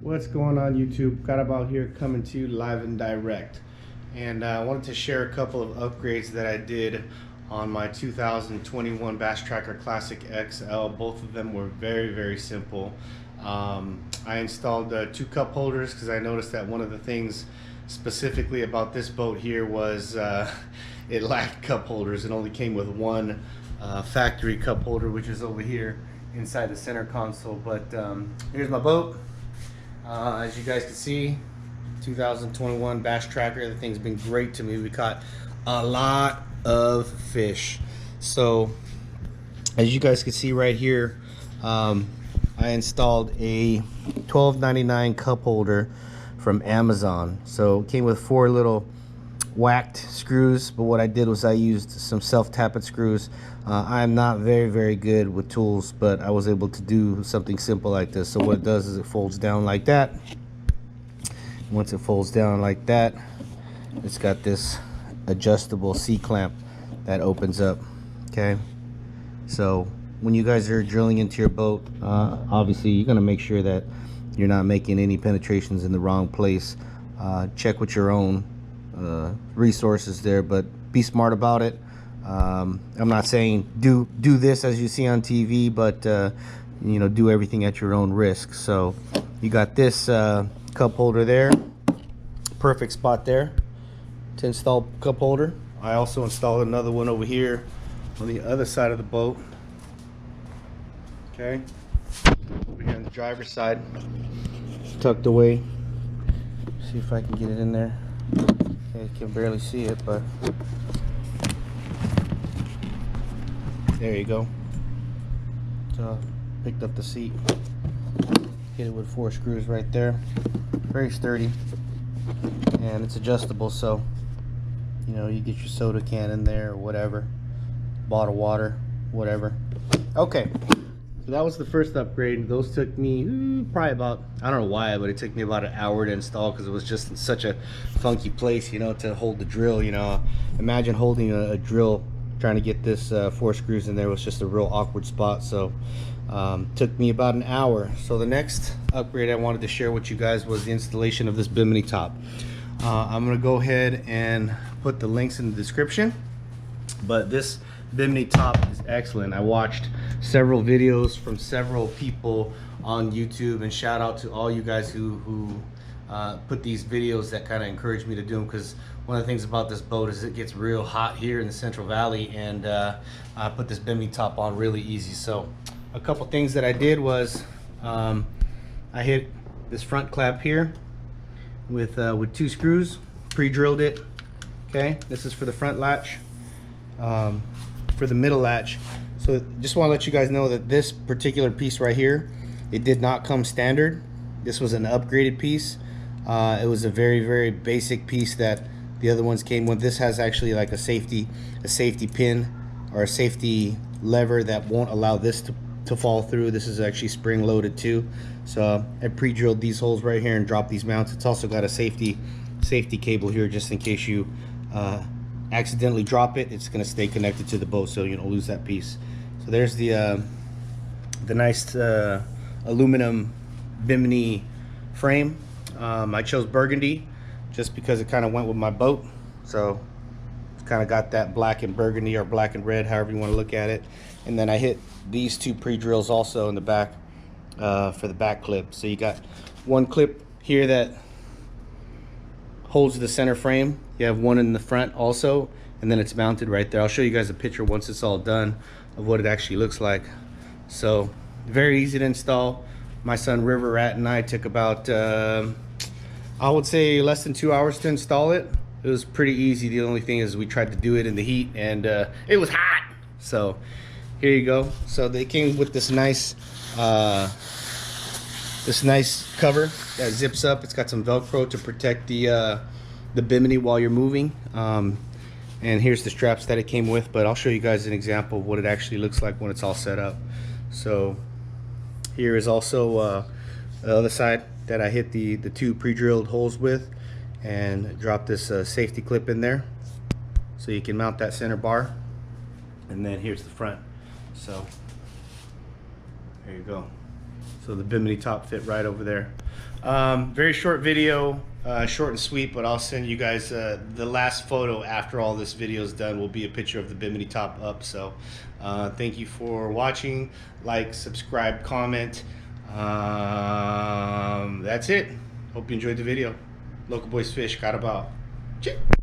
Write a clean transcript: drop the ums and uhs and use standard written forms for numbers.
What's going on, YouTube? Got about here coming to you live and direct, and I wanted to share a couple of upgrades that I did on my 2021 Bass Tracker Classic XL. Both of them were very simple. I installed two cup holders because I noticed that one of the things specifically about this boat here was it lacked cup holders. It only came with one factory cup holder, which is over here inside the center console. But here's my boat. As you guys can see, 2021 Bass Tracker. The thing's been great to me. We caught a lot of fish. So as you guys can see right here, I installed a $12.99 cup holder from Amazon. So it came with 4 little whacked screws, but what I did was I used some self-tappet screws. I'm not very good with tools, but I was able to do something simple like this. So what it does is it folds down like that. Once it folds down like that, it's got this adjustable C-clamp that opens up. Okay, so when you guys are drilling into your boat, obviously you're going to make sure that you're not making any penetrations in the wrong place. Check with your own resources there, but be smart about it. I'm not saying do this as you see on TV, but you know, do everything at your own risk. So you got this cup holder there, perfect spot there to install cup holder. I also installed another one over here on the other side of the boat. Okay, over here on the driver's side, tucked away. See if I can get it in there. Okay, you can barely see it, but there you go. So picked up the seat, hit it with 4 screws right there. Very sturdy, and it's adjustable, so you know, you get your soda can in there or whatever, bottle water, whatever. Okay, so that was the first upgrade. Those took me probably about, I don't know why, but it took me about an hour to install because it was just in such a funky place, you know, to hold the drill. You know, imagine holding a drill, trying to get this 4 screws in there was just a real awkward spot. So took me about an hour. So the next upgrade I wanted to share with you guys was the installation of this Bimini top. I'm gonna go ahead and put the links in the description, but this Bimini top is excellent. I watched several videos from several people on YouTube, and shout out to all you guys who put these videos that kind of encourage me to do them, because one of the things about this boat is it gets real hot here in the Central Valley, and I put this Bimini top on really easy. So a couple things that I did was I hit this front clap here with 2 screws, pre-drilled it. Okay, this is for the front latch. For the middle latch, so just want to let you guys know that this particular piece right here, it did not come standard. This was an upgraded piece. It was a very basic piece that the other ones came with. This has actually like a safety pin or a safety lever that won't allow this to fall through. This is actually spring loaded too. So I pre-drilled these holes right here and dropped these mounts. It's also got a safety cable here just in case you accidentally drop it. It's going to stay connected to the boat, so you don't lose that piece. So there's the nice aluminum Bimini frame. I chose burgundy just because it kind of went with my boat, so it's kind of got that black and burgundy, or black and red, however you want to look at it. And then I hit these 2 pre-drills also in the back for the back clip. So you got one clip here that holds the center frame. You have one in the front also, and then it's mounted right there. I'll show you guys a picture once it's all done of what it actually looks like. So very easy to install. My son River Rat and I took about I would say less than 2 hours to install it. It was pretty easy. The only thing is we tried to do it in the heat, and it was hot. So here you go. So they came with this nice cover that zips up. It's got some Velcro to protect the Bimini while you're moving, and here's the straps that it came with, but I'll show you guys an example of what it actually looks like when it's all set up. So here is also the other side that I hit the 2 pre-drilled holes with, and drop this safety clip in there so you can mount that center bar. And then here's the front. So there you go. So the Bimini top fit right over there. Very short video, short and sweet, but I'll send you guys the last photo after all this video is done will be a picture of the Bimini top up. So thank you for watching. Like, subscribe, comment. That's it. Hope you enjoyed the video. Local Boys Fish, Carabao. Cheers.